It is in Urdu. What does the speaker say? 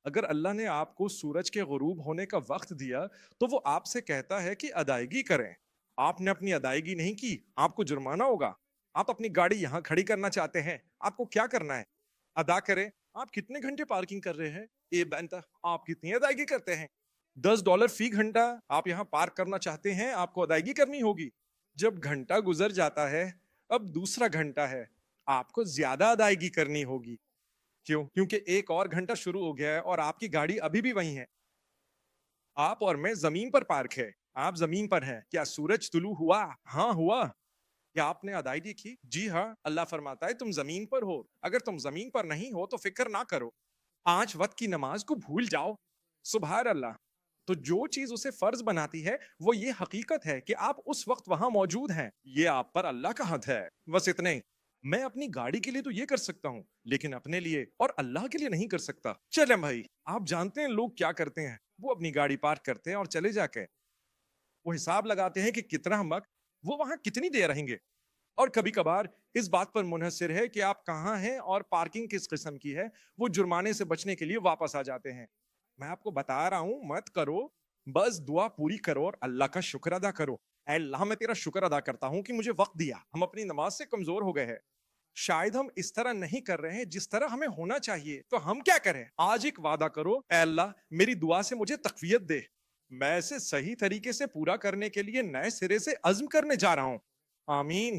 اگر اللہ نے آپ کو سورج کے غروب ہونے کا وقت دیا تو وہ آپ سے کہتا ہے کہ ادائیگی کریں. آپ نے اپنی ادائیگی نہیں کی، آپ کو جرمانہ ہوگا. آپ اپنی گاڑی یہاں کھڑی کرنا چاہتے ہیں، آپ کو کیا کرنا ہے؟ ادا کریں. آپ کتنے گھنٹے پارکنگ کر رہے ہیں؟ اے بینتا، آپ کتنی ادائیگی کرتے ہیں؟ $10 فی گھنٹہ آپ یہاں پارک کرنا چاہتے ہیں، آپ کو ادائیگی کرنی ہوگی. جب گھنٹہ گزر جاتا ہے، اب دوسرا گھنٹہ ہے، آپ کو زیادہ ادائیگی کرنی ہوگی. کیوں؟ کیونکہ ایک اور گھنٹہ شروع ہو گیا ہے اور آپ کی گاڑی ابھی بھی وہیں ہے. آپ اور میں زمین پر پارک ہے. آپ زمین پر ہیں. کیا سورج طلوع ہوا؟ ہاں ہوا. کیا آپ نے ادائیگی کی؟ جی ہاں. اللہ فرماتا ہے تم زمین پر ہو. اگر تم زمین پر نہیں ہو تو فکر نہ کرو. 5 وقت کی نماز کو بھول جاؤ. سبحان اللہ. تو جو چیز اسے فرض بناتی ہے وہ یہ حقیقت ہے کہ آپ اس وقت وہاں موجود ہیں. یہ آپ پر اللہ کا حد ہے. بس اتنے ہی. میں اپنی گاڑی کے لیے تو یہ کر سکتا ہوں لیکن اپنے لیے اور اللہ کے لیے نہیں کر سکتا. چلیں بھائی، آپ جانتے ہیں لوگ کیا کرتے ہیں؟ وہ اپنی گاڑی پارک کرتے ہیں اور چلے جا کے وہ حساب لگاتے ہیں کہ کتنا وقت وہ وہاں کتنی دیر رہیں گے. اور کبھی کبھار اس بات پر منحصر ہے کہ آپ کہاں ہیں اور پارکنگ کس قسم کی ہے. وہ جرمانے سے بچنے کے لیے واپس آ جاتے ہیں. میں آپ کو بتا رہا ہوں مت کرو. بس دعا پوری کرو اور اللہ کا شکر ادا کرو. اے اللہ، میں تیرا شکر ادا کرتا ہوں کہ مجھے وقت دیا. ہم اپنی نماز سے کمزور ہو گئے ہیں. شاید ہم اس طرح نہیں کر رہے ہیں جس طرح ہمیں ہونا چاہیے. تو ہم کیا کریں؟ آج ایک وعدہ کرو، اے اللہ میری دعا سے مجھے تقویت دے. میں اسے صحیح طریقے سے پورا کرنے کے لیے نئے سرے سے عزم کرنے جا رہا ہوں. آمین.